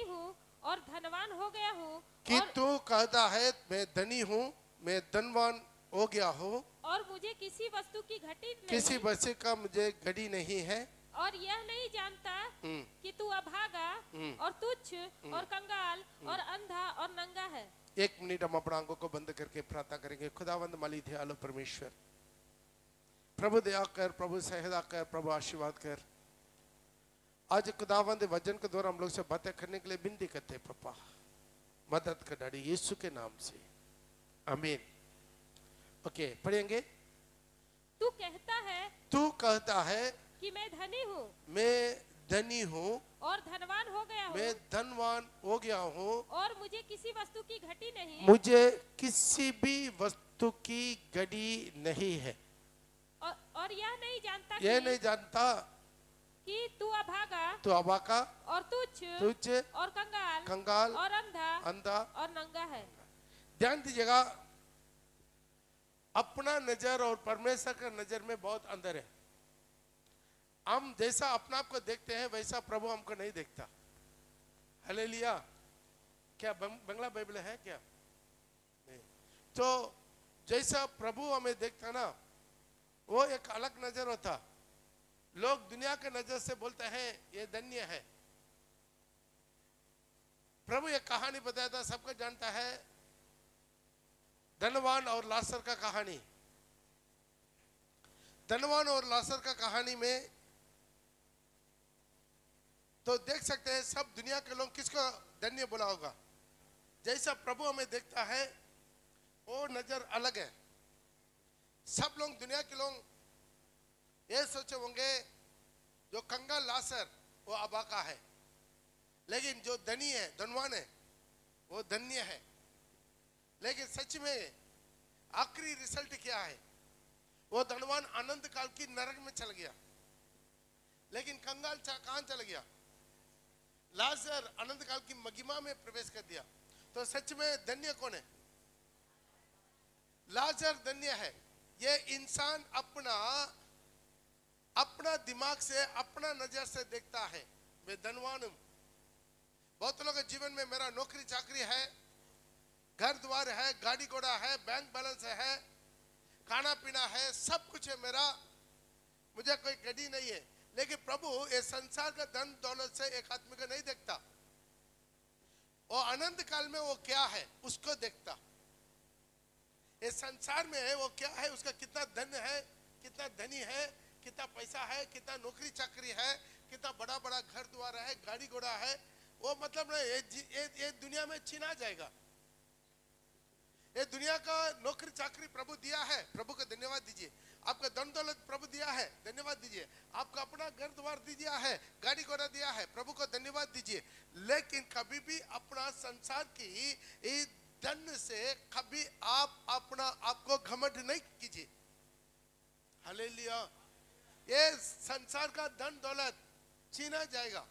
हूँ और धनवान हो गया हूँ, कि तू कहता है मैं धनी हूँ, मैं धनवान हो गया हूँ, और मुझे किसी वस्तु की घटी किसी नहीं, वस्तु का मुझे घड़ी नहीं है, और यह नहीं जानता कि तू अभागा और तुच्छ और कंगाल और अंधा और नंगा है। एक मिनट हम अपना आंखों को बंद करके प्रार्थना करेंगे। खुदावंद मालिक थे आलो परमेश्वर, प्रभु दया कर, प्रभु सहायता कर, प्रभु आशीर्वाद कर। आज खुदावंद वचन के द्वारा हम लोग से बातें करने के लिए विनती करते हैं पापा, मदद कर डाली यीशु के नाम से, आमीन। ओके, पढ़ेंगे। तू कहता है कि मैं धनी हूँ मैं धनी हूँ और धनवान हो गया हूँ, मैं धनवान हो गया हूँ, और मुझे किसी वस्तु की घटी नहीं, मुझे किसी भी वस्तु की घड़ी नहीं है, और यह नहीं जानता कि तू अभागा तो अबाका और तुच्छ और कंगाल और अंधा और नंगा है। ध्यान दीजिएगा, अपना नजर और परमेश्वर का नजर में बहुत अंतर है। हम जैसा अपना आप को देखते हैं वैसा प्रभु हमको नहीं देखता। हालेलुया। क्या बंगला बाइबल है क्या? नहीं। तो जैसा प्रभु हमें देखता ना, वो एक अलग नजर होता। लोग दुनिया के नजर से बोलते हैं ये धन्य है। प्रभु एक कहानी बताया था, सबको जानता है, धनवान और लाजर का कहानी। धनवान और लाजर का कहानी में तो देख सकते हैं सब दुनिया के लोग किसको धन्य बोला होगा। जैसा प्रभु हमें देखता है वो नजर अलग है। सब लोग, दुनिया के लोग ये सोचे होंगे जो कंगाल लाजर वो अबाका है, लेकिन जो धनी है, धनवान है, वो धन्य है। लेकिन सच में आखिरी रिजल्ट क्या है? वो धनवान अनंत काल की नरक में चल गया, लेकिन कंगाल कहां चल गया? लाजर अनंत काल की महिमा में प्रवेश कर दिया। तो सच में धन्य कौन है? लाजर धन्य है। ये इंसान अपना दिमाग से, अपना नजर से देखता है मैं धनवान हूं। बहुत लोगों के जीवन में मेरा नौकरी चाकरी है, घर द्वार है, गाड़ी घोड़ा है, बैंक बैलेंस है, खाना पीना है, सब कुछ है मेरा, मुझे कोई घड़ी नहीं है। लेकिन प्रभु इस संसार का धन दौलत से एक आदमी को नहीं देखता। वो अनंत काल में वो क्या है उसको देखता। इस संसार में है वो क्या है, उसका कितना धन है, कितना धनी है, कितना पैसा है, कितना नौकरी चाकरी है, कितना बड़ा बड़ा घर द्वार है, गाड़ी घोड़ा है, वो मतलब ना ये दुनिया में छीना जाएगा। ये दुनिया का नौकरी चाकरी प्रभु दिया है, प्रभु को धन्यवाद दीजिए। आपका धन दौलत प्रभु दिया है, धन्यवाद दीजिए। आपका अपना घर द्वार दिया है, गाड़ी घोड़ा दिया है, प्रभु को धन्यवाद दीजिए। लेकिन कभी भी अपना संसार की धन से कभी आप अपना आपको घमंड नहीं कीजिए। हालेलुया। ये संसार का धन दौलत छीना जाएगा।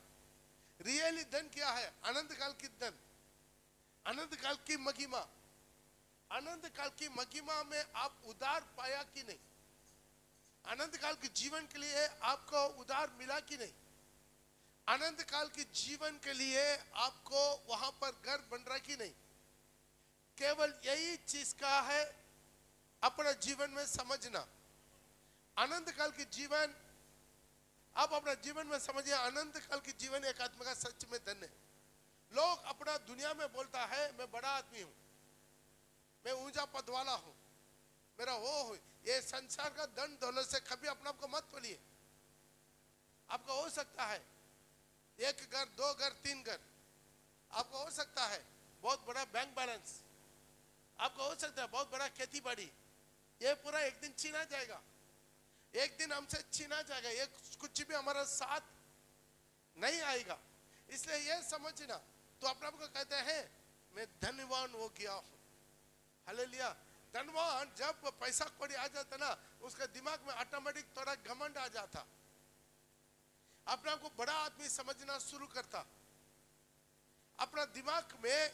रियली धन क्या है? अनंत काल की धन, अनंत काल की महिमा। अनंत काल की महिमा में आप उधार पाया कि नहीं? अनंत काल के जीवन के लिए आपको उधार मिला कि नहीं? अनंत काल के जीवन के लिए आपको वहां पर घर बन रहा कि नहीं? केवल यही चीज का है अपना जीवन में समझना। अनंत काल की जीवन आप अपना जीवन में समझिए। अनंत काल की जीवन एक आत्मा का सच में धन है। लोग अपना दुनिया में बोलता है मैं बड़ा आदमी हूं, मैं ऊंचा पद वाला हूं, मेरा वो हो। ये संसार का धन दौलत से कभी अपने आप को मत बोलिए। आपका हो सकता है एक घर, दो घर, तीन घर, आपका हो सकता है बहुत बड़ा बैंक बैलेंस, आपका हो सकता है बहुत बड़ा खेती बाड़ी। ये पूरा एक दिन छीना जाएगा, एक दिन हमसे छीना जाएगा। ये कुछ भी हमारा साथ नहीं आएगा। इसलिए ये समझना। तो अपने आप को कहते हैं मैं धनवान हो गया हूं। हालेलुया। धनवान जब पैसा कौड़ी आ जाता ना, उसका दिमाग में ऑटोमेटिक थोड़ा घमंड आ जाता, अपने आप को बड़ा आदमी समझना शुरू करता। अपना दिमाग में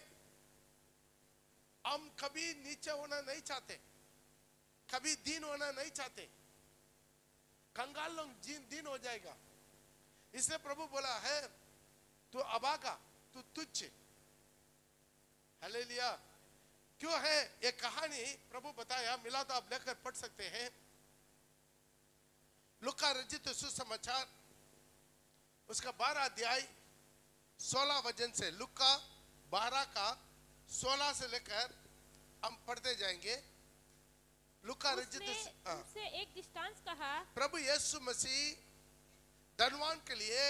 हम कभी नीचे होना नहीं चाहते, कभी दीन होना नहीं चाहते। कंगाल लोग दीन हो जाएगा। इसलिए प्रभु बोला है तू अभागा, तू तुच्छ। हालेलुया। क्यों है ये कहानी प्रभु बताया, मिला तो आप लेकर पढ़ सकते हैं। लूका रचित सुसमाचार उसका 12 अध्याय 16 वचन से, लूका 12 का 16 से लेकर हम पढ़ते जाएंगे। लूका रचित उससे एक दृष्टांत कहा। प्रभु यीशु मसीह धनवान के लिए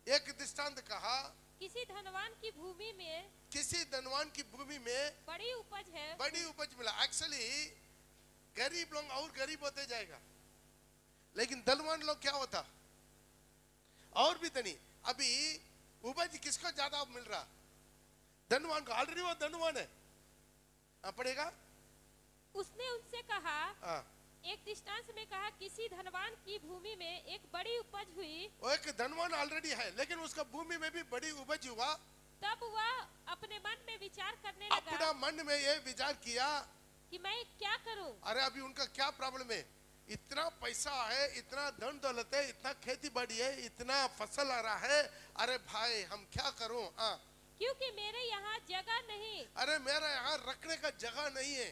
एक दृष्टांत कहा। किसी धनवान की भूमि में, किसी धनवान की भूमि में बड़ी उपज है, बड़ी उपज मिला। एक्चुअली गरीब लोग और गरीब होते जाएगा, लेकिन धनवान लोग क्या होता और भी धनी। अभी उपज किसको ज्यादा मिल रहा? धनवान को। ऑलरेडी वो धनवान है। पड़ेगा। उसने उनसे कहा, एक दृष्टांत में कहा, किसी धनवान की भूमि में एक बड़ी उपज हुई। वो एक धनवान ऑलरेडी है, लेकिन उसका भूमि में भी बड़ी उपज हुआ। तब वह अपने मन में विचार करने लगा, अपना मन में ये विचार किया कि मैं क्या करूं? अरे अभी उनका क्या प्रॉब्लम है? इतना पैसा है, इतना धन दौलत है, इतना खेती बाड़ी है, इतना फसल आ रहा है। अरे भाई हम क्या करूं? क्योंकि मेरे यहाँ जगह नहीं। अरे मेरा यहाँ रखने का जगह नहीं है,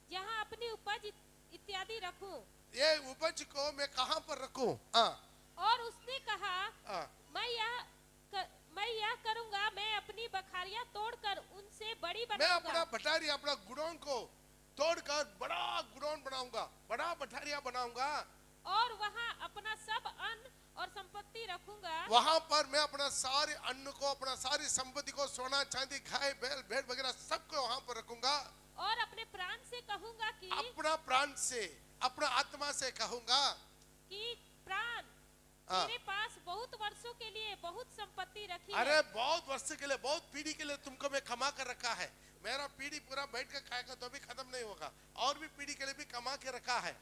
जहाँ अपनी उपज इत्यादि रखूं। ये उपज को मैं कहाँ पर रखूं? और उसने कहा, मैं यह करूंगा, मैं अपनी बखारियां तोड़कर उनसे बड़ी मैं बनाऊंगा। अपना भटारी, अपना गुडौन को तोड़कर बड़ा गुडौन बनाऊंगा, बड़ा भटारिया बनाऊंगा। और वहाँ अपना सब अन्न और संपत्ति रखूंगा। वहां पर मैं अपना सारे अन्न को, अपना सारी संपत्ति को, सोना चांदी, गाय बैल भेड़ वगैरह सबको वहां पर रखूंगा। और अपने प्राण से कहूंगा कि, अपना प्राण से, अपना आत्मा से कहूंगा कि प्राण, मेरे पास बहुत वर्षों के लिए बहुत संपत्ति रखी अरे है। बहुत वर्ष के लिए, बहुत पीढ़ी के लिए तुमको मैं कमा कर रखा है। मेरा पीढ़ी पूरा बैठ कर खाएगा तो भी खत्म नहीं होगा, और भी पीढ़ी के लिए भी कमा के रखा है।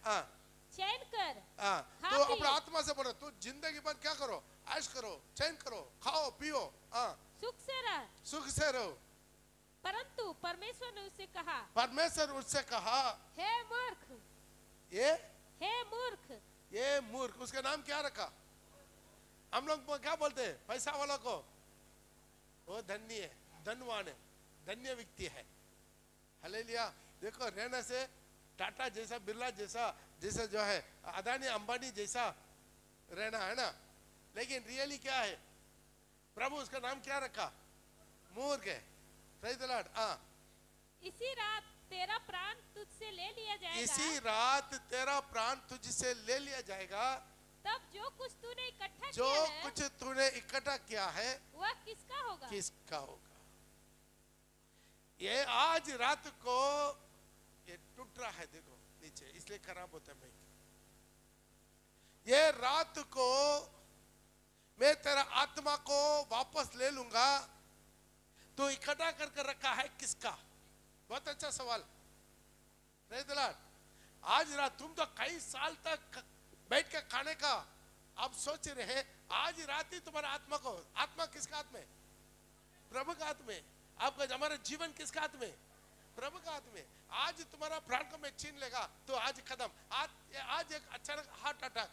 चैन कर, तो अपना आत्मा से बोलो, तू जिंदगी भर क्या करो? ऐश करो, चैन करो, खाओ पियो, सुख से रह। सुख से रहो। परंतु परमेश्वर ने उससे कहा, परमेश्वर उससे कहा, हे मूर्ख, हे मूर्ख, ये मूर्ख। उसका नाम क्या रखा? हम लोग क्या बोलते हैं पैसा वाला को? वो धन्य है, धनवान है, धन्य व्यक्ति है। हालेलुया। देखो रहने से टाटा जैसा, बिरला जैसा जो है, अदानी अंबानी जैसा रहना है ना, लेकिन रियली क्या है? प्रभु उसका नाम क्या रखा? मूर्ख है। Praise the Lord. इसी रात तेरा प्राण तुझसे ले लिया जाएगा। इसी रात तेरा प्राण तुझसे ले लिया जाएगा। तब जो कुछ तूने इकट्ठा जो किया है, कुछ तूने इकट्ठा किया है, वह किसका होगा? किसका होगा? ये आज रात को ये टूट रहा है, देखो नीचे, इसलिए खराब होता है माइक। ये रात को मैं तेरा आत्मा को वापस ले लूंगा, तो इकट्ठा करके रखा है किसका? बहुत अच्छा सवाल। Praise the Lord. आज रात तुम तो कई साल तक बैठ के खाने का आप सोच रहे हैं, आज रात ही तुम्हारा आत्मा को, आत्मा किसका हाथ में? प्रभु का हाथ में। आपका हमारा जीवन किसका हाथ में? प्रभु का हाथ में। आज तुम्हारा प्राण को मैं छीन लेगा तो आज खत्म। आज एक अचानक हार्ट अटैक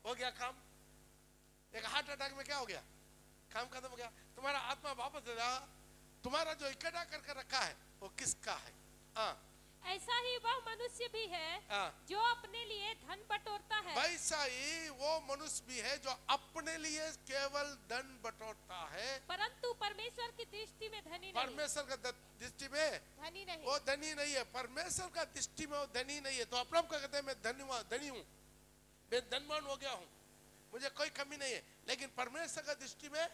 हो गया, काम एक हार्ट अटैक में क्या हो गया? काम खत्म हो गया। तुम्हारा आत्मा वापस ले जाएगा। तुम्हारा जो इकट्ठा करके रखा है वो किसका है? ऐसा ही वह मनुष्य भी है जो अपने लिए धन बटोरता है। वैसा ही वो मनुष्य भी है जो अपने लिए केवल धन बटोरता है, परंतु परमेश्वर की दृष्टि में धनी नहीं। परमेश्वर का दृष्टि में धनी नहीं, वो धनी नहीं है। परमेश्वर का दृष्टि में वो धनी नहीं है। तो अपने आप को कहते हैं मैं धनी हूँ, मैं धनवान हो गया हूँ, मुझे कोई कमी नहीं है। लेकिन परमेश्वर का दृष्टि में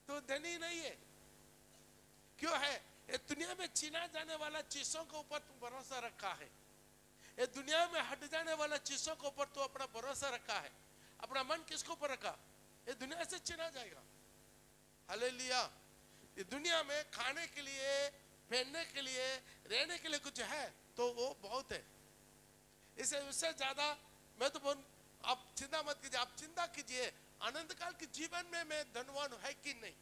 तो धनी नहीं है। क्यों है? ये दुनिया में छीना जाने वाला चीजों के ऊपर तुम भरोसा रखा है। ये दुनिया में हट जाने वाला चीजों के ऊपर तू अपना भरोसा रखा है। अपना मन किसके ऊपर रखा? ये दुनिया से छीना जाएगा। हालेलुया। ये दुनिया में खाने के लिए, पहनने के लिए, रहने के लिए कुछ है तो वो बहुत है। इसे उससे ज्यादा मैं तो आप चिंता मत कीजिए। आप चिंता कीजिए अनंत काल के जीवन में मैं धनवान है कि नहीं,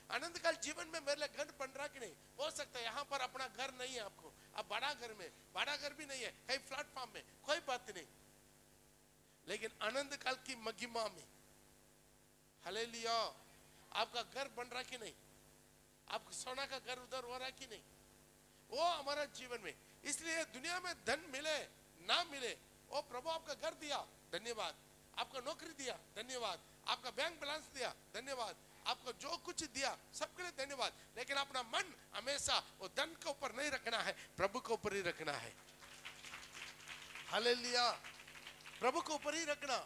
अनंत काल जीवन में मेरे लिए घर बन रहा कि नहीं। हो सकता है यहाँ पर अपना घर नहीं है आपको, अब बड़ा घर में, बड़ा घर भी नहीं है, कहीं प्लेटफॉर्म में, कोई बात नहीं, लेकिन अनंत काल की महिमा में, हालेलुया, आपका घर बन रहा कि नहीं, आपको सोना का घर उधर हो रहा कि नहीं, वो हमारा जीवन में। इसलिए दुनिया में धन मिले ना मिले, ओ प्रभु आपका घर दिया धन्यवाद, आपका नौकरी दिया धन्यवाद, आपका बैंक बैलेंस दिया धन्यवाद, आपको जो कुछ दिया सबके लिए धन्यवाद, लेकिन अपना मन हमेशा वो धन के ऊपर नहीं रखना है, प्रभु के ऊपर ही रखना है। हालेलुया, प्रभु के ऊपर ही रखना।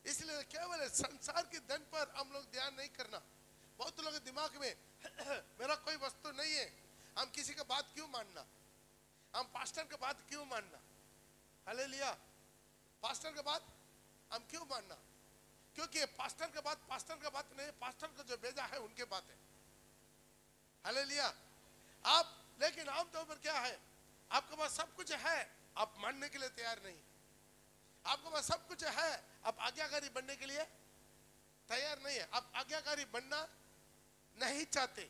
इसलिए केवल संसार के धन पर हम लोग ध्यान नहीं करना। बहुत लोगों के दिमाग में मेरा कोई वस्तु नहीं है, हम किसी का बात क्यों मानना, हम पास्टर का बात क्यों मानना। हालेलुया, पास्टर का बात हम क्यों मानना, क्योंकि पास्टर का बात नहीं, पास्टर को जो भेजा है उनके बात है। हालेलुया, आप लेकिन आमतौर पर क्या है, आपके पास सब कुछ है, आप मानने के लिए तैयार नहीं, आपके पास सब कुछ है, आप आज्ञाकारी बनने के लिए तैयार नहीं है, आप आज्ञाकारी बनना नहीं चाहते।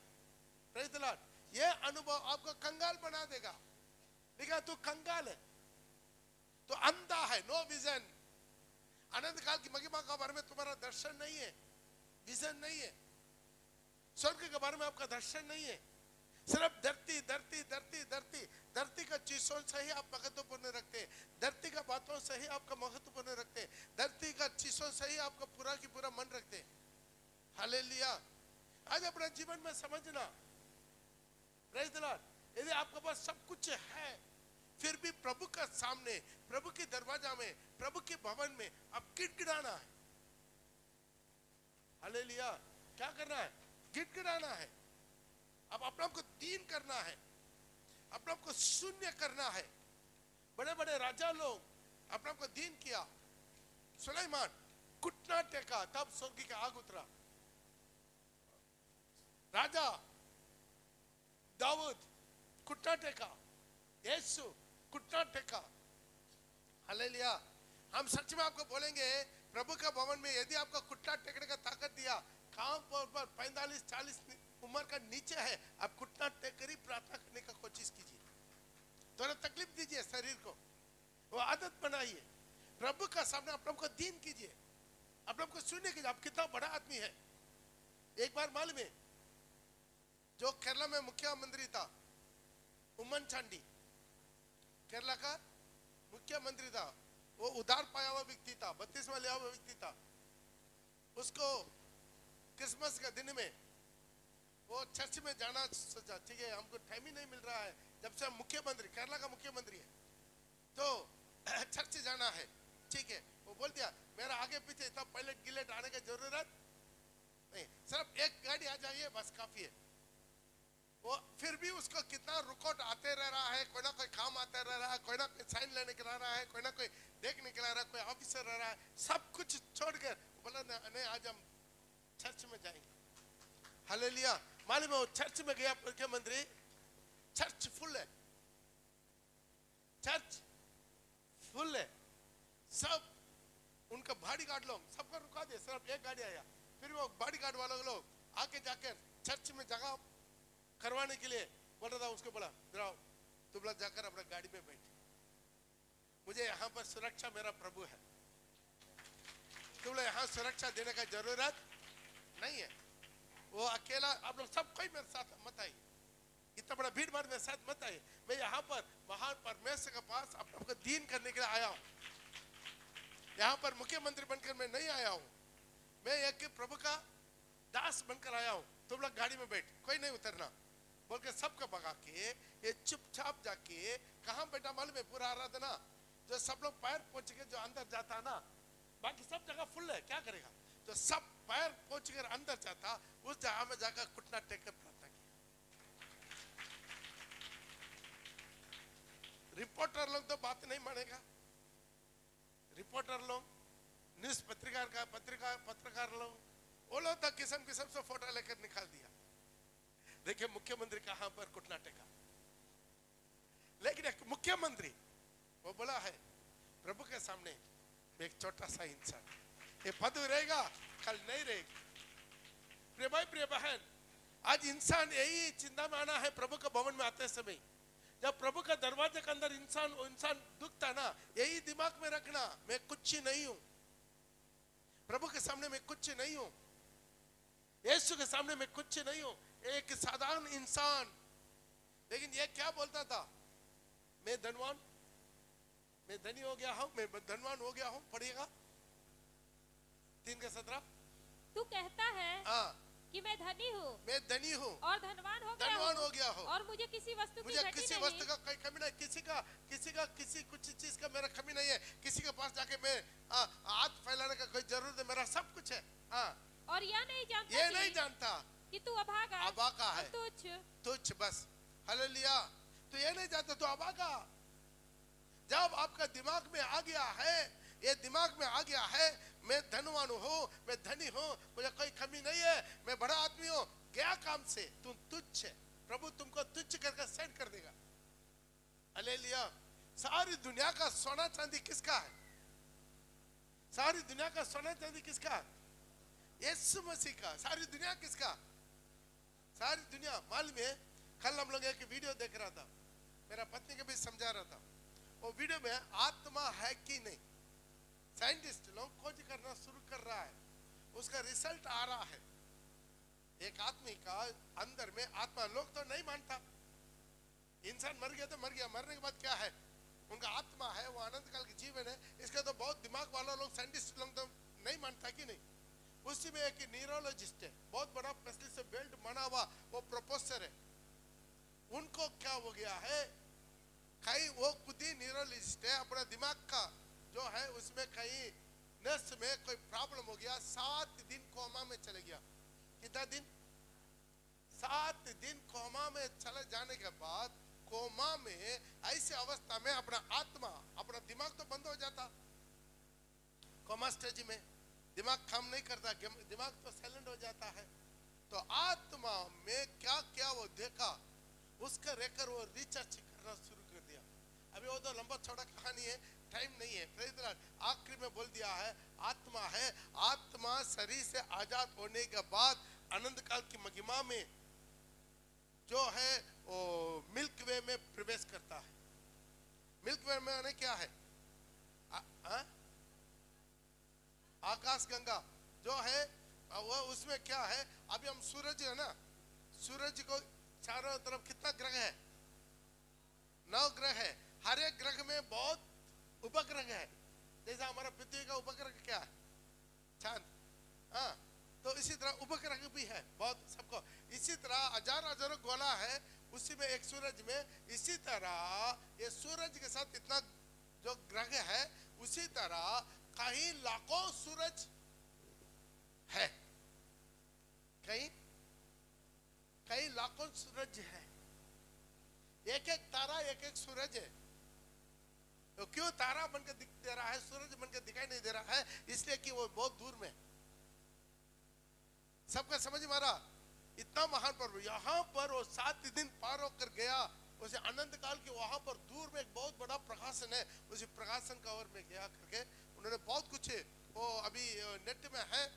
Praise the Lord. ये अनुभव आपको कंगाल बना देगा। देखा, तू कंगाल है, तो अंधा है, नो विजन। अनंत काल की महिमा के बारे में तुम्हारा दर्शन नहीं है, विजन नहीं है, स्वर्ग के बारे में आपका दर्शन नहीं है। सिर्फ धरती धरती धरती धरती धरती का चीजों से ही आप महत्वपूर्ण रखते हैं, धरती का बातों से ही आपका महत्वपूर्ण रखते हैं, धरती का चीजों से ही आपका पूरा की पूरा मन रखते हैं। हालेलुया, आज अपने जीवन में समझना। Praise the Lord. यदि आपके पास सब कुछ है, फिर भी प्रभु का सामने, प्रभु के दरवाजा में, प्रभु के भवन में अब गिड़गिड़ाना है। हालेलुया, क्या करना है, गिड़गिड़ाना है। अब अपने आप को दीन करना है, अपने आप को शून्य करना है। बड़े बड़े राजा लोग अपने आप को दीन किया। सुलेमान घुटना टेका, तब स्वर्ग का आग उतरा। राजा दाऊद घुटना टेका, यीशु घुटना टेका। हालेलुया, हम सच में आपको बोलेंगे, प्रभु का भवन में यदि आपको घुटना टेकने का ताकत दिया, काम पर 45-40 उम्र का नीचे है, आप घुटना टेक कर ही प्रार्थना करने का कोशिश कीजिए। थोड़ा तकलीफ दीजिए शरीर को, वो आदत बनाइए। प्रभु का सामने अपने को दीन कीजिए, अपने को सुनने कीजिए, आप कितना बड़ा आदमी है। एक बार मालूम है, जो केरला में मुख्यमंत्री था, उमन चांडी, केरला का मुख्यमंत्री था, वो उधार पाया हुआ व्यक्ति था, 32वां लिया हुआ व्यक्ति था। उसको क्रिसमस के दिन में वो चर्च में जाना सोचा, ठीक है हमको टाइम ही नहीं मिल रहा है, जब से मुख्यमंत्री, केरला का मुख्यमंत्री है, तो चर्च जाना है, ठीक है। वो बोल दिया मेरा आगे पीछे इतना पायलट गिलेट आने की जरूरत नहीं, सिर्फ एक गाड़ी आ जाइए बस काफी है। वो फिर भी उसको कितना रुकावट आते रह रहा है, कोई ना कोई काम आते रह रहा है, कोई ना कोई साइन लेने के रह रहा है, कोई ना कोई देखने के रह रहा है, कोई ऑफिसर रह रहा है, सब कुछ छोड़कर बोला नहीं आज हम चर्च में जाएंगे। हालेलुया, मालूम है वो चर्च में गया मुख्यमंत्री, चर्च फुल है, चर्च फुल है, सब उनका बॉडी गार्ड लोग सबको रुका दिया, सिर्फ एक गाड़ी आया। फिर वो बॉडी गार्ड वाले लोग आके जाकर चर्च में जगह करवाने के लिए बोल रहा था, उसको बोला जाओ तुम लोग जाकर अपना गाड़ी में बैठ, मुझे यहाँ पर सुरक्षा मेरा प्रभु है, तुम लोग यहाँ सुरक्षा देने का जरूरत नहीं है। वो अकेला, आप लोग सब कोई मेरे साथ मत आइए, इतना बड़ा भीड़ भाड़ मेरे साथ मत आइए, मैं यहाँ पर महान परमेश्वर के पास आपको दीन करने के लिए आया हूँ। यहाँ पर मुख्यमंत्री बनकर मैं नहीं आया हूँ, मैं एक प्रभु का दास बनकर आया हूँ। तुम लोग गाड़ी में बैठ, कोई नहीं उतरना बोल के सबको भगा के ये चुपचाप जाके कहाँ बैठा मालूम है, पूरा आराधना जो सब लोग पैर पहुंच के जो अंदर जाता ना, बाकी सब जगह फुल है, क्या करेगा, जो सब पैर पहुंच कर अंदर जाता उस जगह में जाकर घुटना टेक कर प्रार्थना किया। रिपोर्टर लोग तो बात नहीं मानेगा, रिपोर्टर लोग, न्यूज पत्रकार लोग, वो लोग तो किस्म किस्म से फोटो लेकर निकाल दिया, देखिए मुख्यमंत्री कहां पर घुटना टेका। लेकिन एक मुख्यमंत्री वो बोला है प्रभु के सामने एक छोटा सा इंसान, ये पद रहेगा कल नहीं रहेगा। प्रिय भाई प्रिय बहन, आज इंसान यही चिंता में आना है प्रभु के भवन में आते समय, जब प्रभु का दरवाजे के अंदर इंसान दुखता ना, यही दिमाग में रखना, मैं कुछ नहीं हूं, प्रभु के सामने मैं कुछ नहीं हूं। यीशु के सामने मैं कुछ नहीं हूं, एक साधारण इंसान। लेकिन ये क्या बोलता था, मैं धनवान, मैं धनी हो गया हूं, मैं धनवान हो गया हूं। पढ़िएगा 3:17। तू कहता है हाँ, कि मैं धनी हूँ मैं धनी हूँ और धनवान हो गया हूँ और मुझे किसी वस्तु की मुझे घटी किसी नहीं। वस्तु का कोई कमी नहीं, किसी कुछ चीज का मेरा कमी नहीं है। किसी के पास जाके मैं हाथ फैलाने का कोई जरूरत है, मेरा सब कुछ है। हाँ, और यह नहीं जानता ये नहीं जानता कि तू अभागा है, तुच्छ बस। हालेलुया। तो ये नहीं जानता तो अभागा। जब आपका दिमाग में आ गया है, ये दिमाग में आ गया है, मैं धनवान हूँ, मैं धनी हूँ, मुझे कोई कमी नहीं है, मैं बड़ा आदमी हूँ, गया काम से, तुम तुच्छ है। प्रभु तुमको तुच्छ करके सेट कर देगा। हालेलुया। सारी दुनिया का सोना चांदी किसका है? सारी दुनिया का सोना चांदी किसका है? यीशु मसीह का। सारी दुनिया किसका? सारी दुनिया। मालूम है, कल हम लोग एक वीडियो देख रहा था, मेरा पत्नी के भी समझा रहा था। वो वीडियो में आत्मा है कि नहीं, साइंटिस्ट लोग खोज करना शुरू कर रहा है, उसका रिजल्ट आ रहा है। एक आदमी का अंदर में आत्मा, लोग तो नहीं मानता, इंसान मर गया तो मर गया, मरने के बाद क्या है? उनका आत्मा है, वो अनंत काल की जीवन है। इसका तो बहुत दिमाग वाला लोग, साइंटिस्ट लोग तो नहीं मानता कि नहीं। उसी में एक न्यूरोलॉजिस्ट है, बहुत बड़ा स्पेशलिस्ट, बेल्ट बना हुआ, वो प्रोफेसर है। उनको क्या हो गया है, कहीं वो खुद ही न्यूरोलॉजिस्ट है, अपना दिमाग का जो है उसमें कहीं नर्स में कोई प्रॉब्लम हो गया, 7 दिन कोमा में चले गया। कितना दिन? 7 दिन कोमा में चले जाने के बाद, कोमा में ऐसी अवस्था में अपना आत्मा, अपना दिमाग तो बंद हो जाता, कोमा स्टेज में दिमाग काम नहीं करता, दिमाग तो साइलेंट हो जाता है। तो आत्मा में क्या क्या वो देखा, उसका रेकर वो रिसर्च करना शुरू कर दिया। अभी वो तो लंबा चौड़ा कहानी है, टाइम नहीं है। आखिरी में बोल दिया है, आत्मा है, आत्मा शरीर से आजाद होने के बाद अनंत काल की महिमा में जो है वो मिल्क वे में प्रवेश करता है। मिल्क वे में क्या है? आकाश गंगा जो है वो, उसमें क्या है? अभी हम सूरज है ना, सूरज को चारों तरफ कितना ग्रह है? 9 ग्रह है। हर एक ग्रह में बहुत उपग्रह है। जैसा हमारा पृथ्वी का उपग्रह क्या है? चांद। हाँ, तो इसी तरह उपग्रह भी है बहुत सबको। इसी तरह हजारों गोला है, उसी में एक सूरज में। इसी तरह ये सूरज के साथ इतना जो ग्रह है, उसी तरह कहीं लाखों सूरज है, कहीं लाखों सूरज है। एक एक तारा, एक एक सूरज है। तो क्यों तारा बनकर दिख दे रहा है, सूरज बनकर दिखाई नहीं दे रहा है? इसलिए कि वो बहुत दूर में। सबका समझ मारा? इतना महान पर्व, यहाँ पर वो 7 दिन पार होकर गया, उसे अनंत काल के वहां पर दूर में एक बहुत बड़ा प्रकाशन है, उसी प्रकाशन का ओर में गया करके उन्होंने बहुत कुछ है, वो अभी नेट में है,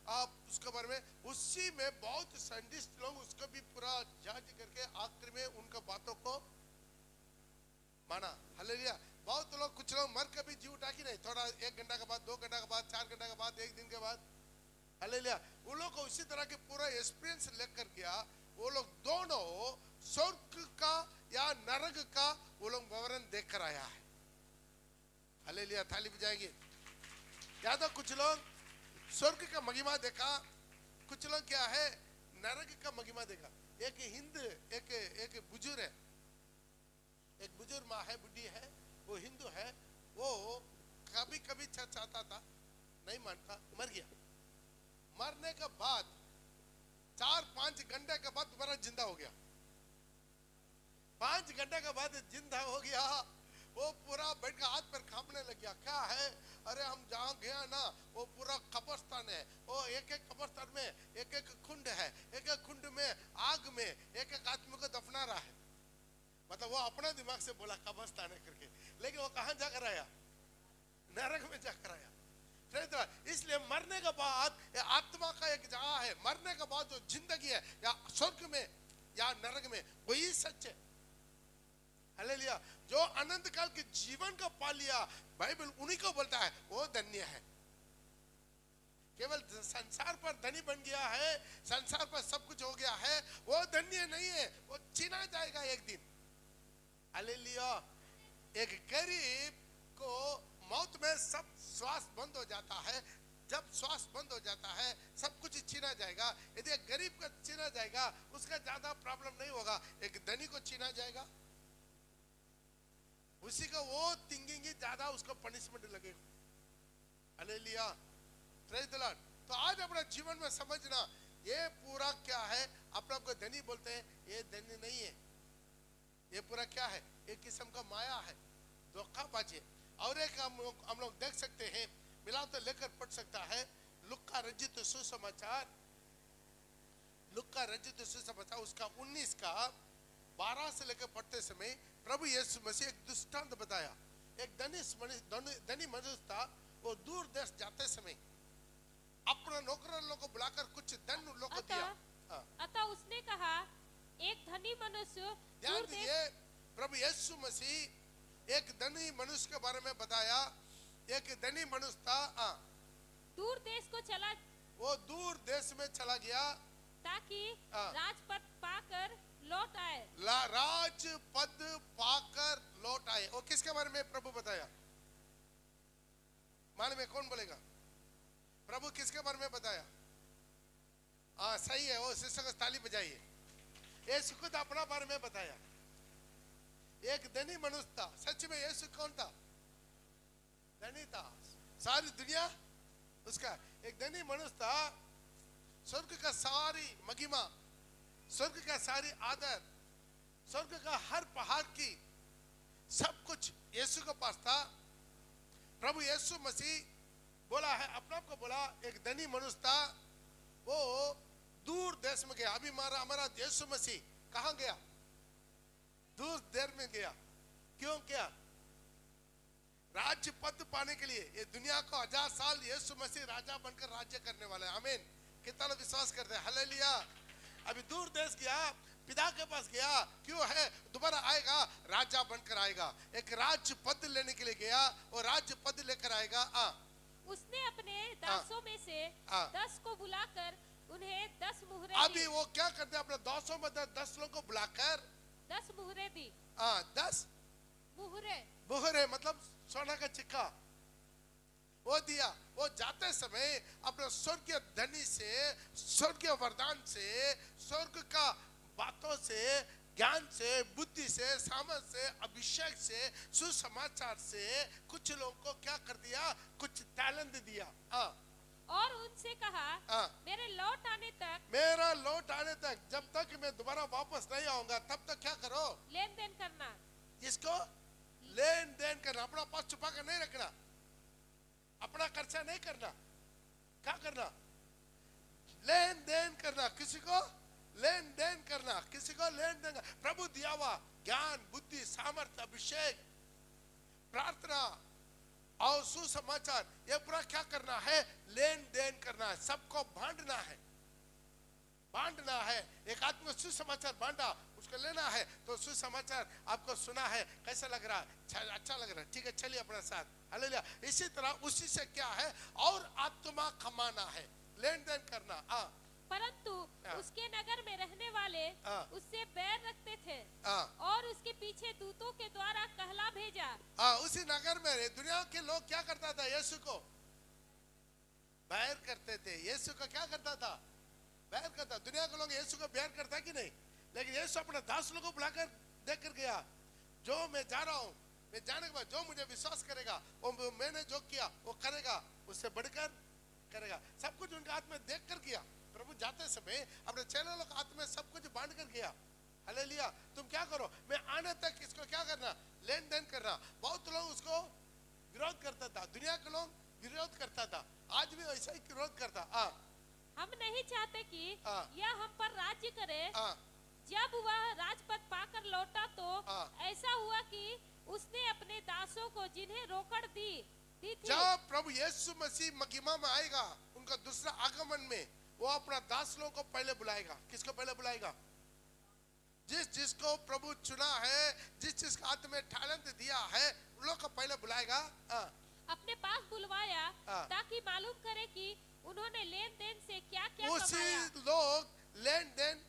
आप उसके बारे में। उसी में बहुत साइंटिस्ट लोग उसको भी पूरा जांच करके आखिर में उनका बातों को माना। हालेलुया। बहुत लोग, कुछ लोग मर के भी जी उठा कि नहीं, थोड़ा 1 घंटा के बाद, 2 घंटा के बाद, 4 घंटा के बाद, 1 दिन के बाद। हालेलुया। वो लोग को उसी तरह के पूरा एक्सपीरियंस लेकर गया। वो लोग दोनों स्वर्ग का या नरक का वो लोग विवरण देख कर आया है। हालेलुया। थाली बजाएंगे। या तो कुछ लोग स्वर्ग का महिमा देखा, कुछ लोग क्या है, नरक का महिमा देखा। एक हिंद, एक बुजुर्ग है, एक बुजुर्ग माँ है, बुढ़ी है, वो हिंदू है। वो कभी कभी चर्च आता था, नहीं मानता, मर गया। मरने के बाद 4-5 घंटे के बाद दोबारा जिंदा हो गया। 5 घंटे के बाद जिंदा हो गया। वो पूरा बैठ कर हाथ पर कांपने लग गया। क्या है? अरे हम जहाँ गया ना, वो पूरा कब्रिस्तान है, वो एक एक कब्रिस्तान में एक एक कुंड है, एक एक कुंड में आग में एक एक आदमी को दफना रहा है। मतलब वो अपना दिमाग से बोला कब्रिस्तान है करके, लेकिन वो कहाँ जाकर आया? नरक में जाकर आया। इसलिए मरने के बाद आत्मा का एक जगह है, मरने के बाद जो जिंदगी है, या स्वर्ग में या नरक में, वही सच है। हालेलुया। जो अनंत काल के जीवन का पा लिया, बाइबल उन्हीं को बोलता है वो धन्य है। केवल संसार पर धनी बन गया है, संसार पर सब कुछ हो गया है, वो धन्य नहीं है, वो छीना जाएगा एक दिन। हालेलुया। एक गरीब को मौत में सब श्वास बंद हो जाता है। जब श्वास बंद हो जाता है सब कुछ छीना जाएगा। यदि एक गरीब का छीना जाएगा उसका ज्यादा प्रॉब्लम नहीं होगा, एक धनी को छीना जाएगा उसी का वो थिंकिंग ज्यादा उसको पनिशमेंट लगेगा। Hallelujah, praise the Lord. तो आज अपना जीवन में समझना ये पूरा क्या है। अपने आपको धनी बोलते हैं, ये धनी नहीं है, ये पूरा क्या है, एक किस्म का माया है, धोखाबाजी। और एक हम लोग देख सकते हैं, मिला तो लेकर पढ़ सकता है, लुक्का रचित सुसमाचार, लुक्का रचित सुसमाचार उसका 19 का 12 से लेकर पढ़ते समय प्रभु यीशु मसीह एक दृष्टांत बताया। एक धनी मनुष्य था, वो दूर देश जाते समय अपना नौकर लोगों को बुलाकर कुछ धन लोगों को दिया। अतः उसने कहा, एक धनी मनुष्य ध्यान दीजिए, प्रभु यीशु मसीह एक धनी मनुष्य के बारे में बताया। एक धनी मनुष्य था, दूर देश को चला, वो दूर देश में चला गया ताकि राजपद पाकर लौट आए। राजपद पाकर लौट आए। वो किसके बारे में प्रभु बताया? मालूम है कौन बोलेगा? प्रभु किसके बारे में बताया? सही है, वो शिष्य को ताली बजाइए। यीशु खुद अपना बारे में बताया। एक धनी मनुष्य था। सच में यीशु कौन था? धनी था। सारी दुनिया उसका। एक धनी मनुष्य था, स्वर्ग का सारी महिमा, स्वर्ग का सारी आदर, स्वर्ग का हर पहाड़ की सब कुछ यीशु के पास था। प्रभु यीशु मसीह बोला है, अपने आप को बोला, एक धनी मनुष्य था, वो दूर देश में गया। अभी हमारा यीशु मसीह कहाँ गया? दूर देश में गया। क्यों गया? राज्य पद पाने के लिए। ये दुनिया को 1000 साल यीशु मसीह राजा बनकर राज्य करने वाला है। आमीन। कितना लोग विश्वास करते हैं? हालेलुया। अभी दूर देश गया, पिता के पास गया। क्यों है? दोबारा आएगा, राजा बनकर आएगा। एक राज्य पद लेने के लिए गया, और राज्य पद लेकर आएगा। उसने अपने दासों में से 10 को बुलाकर उन्हें 10 मुहरे दी। अभी वो क्या करते हैं? अपने दासों में 10 लोगों को बुलाकर 10 मुहरे दी। 10 मुहरे, मुहरे मतलब सोना का सिक्का वो दिया। वो जाते समय अपने स्वर्गीय धनी से, स्वर्गीय वरदान से, स्वर्ग का बातों से, ज्ञान से, बुद्धि से, सामर्थ से, अभिषेक से, सुसमाचार से कुछ लोगों को क्या कर दिया? कुछ टैलेंट दिया। और उनसे कहा, मेरे लौट आने तक, मेरा लौट आने तक, जब तक मैं दोबारा वापस नहीं आऊंगा तब तक क्या करो? लेन देन करना। इसको लेन देन करना। अपना पास छुपा कर नहीं रखना, अपना खर्चा नहीं करना। क्या करना? लेन देन करना। किसी को लेन देन करना, किसी को लेन देन। प्रभु दिया हुआ ज्ञान, बुद्धि, सामर्थ्य, अभिषेक, प्रार्थना और सुसमाचार, ये पूरा क्या करना है? लेन देन करना है। सबको बांटना है, बांटना है। एक आदमी सुसमाचार बांटा, उसको लेना है। तो सुसमाचार आपको सुना है, कैसा लग रहा है? अच्छा लग रहा है, ठीक है, चलिए अपने साथ। हालेलुया। इसी तरह उसी से क्या है? और आत्मा कमाना है, लेन देन करना। परंतु उसके नगर में रहने वाले उससे बैर रखते थे और उसके पीछे दूतों के द्वारा कहला भेजा। उसी नगर में दुनिया के लोग क्या करता था? यीशु को बैर करते थे। यीशु को क्या करता था? बैर करता। दुनिया के लोग यीशु को बैर करता कि नहीं? लेकिन यीशु अपने दास लोगों को बुलाकर देख कर गया, जो मैं जा रहा हूँ, मैं जाने के बाद जो मुझे विश्वास करेगा, वो मैंने जो किया वो करेगा, उससे बढ़कर करेगा। सब कुछ उनके हाथ में देख कर किया। प्रभु जाते समय अपने चेलों के हाथ में सब कुछ बांट कर गया। हालेलुया। तुम क्या करो? मैं आने तक इसको क्या करना? लेन देन करना। बहुत लोग उसको विरोध करता था, दुनिया के लोग विरोध करता था, आज भी ऐसा ही विरोध करता। हम नहीं चाहते कि यह हम पर राज्य करे। जब वह राजपद पाकर लौटा तो ऐसा हुआ कि उसने अपने दासों को, जिन्हें रोकड़ दी थी, जब प्रभु यीशु मसीह महिमा में आएगा, उनका दूसरा आगमन में, वो अपना दास लोगों को पहले बुलाएगा। किसको पहले बुलाएगा? जिसको प्रभु चुना है, जिस हाथ में टैलेंट दिया है, उन लोग को पहले बुलाएगा। अपने पास बुलवाया ताकि मालूम करे कि उन्होंने लेन देन से क्या क्या उसी कमाया। लोग लेन देन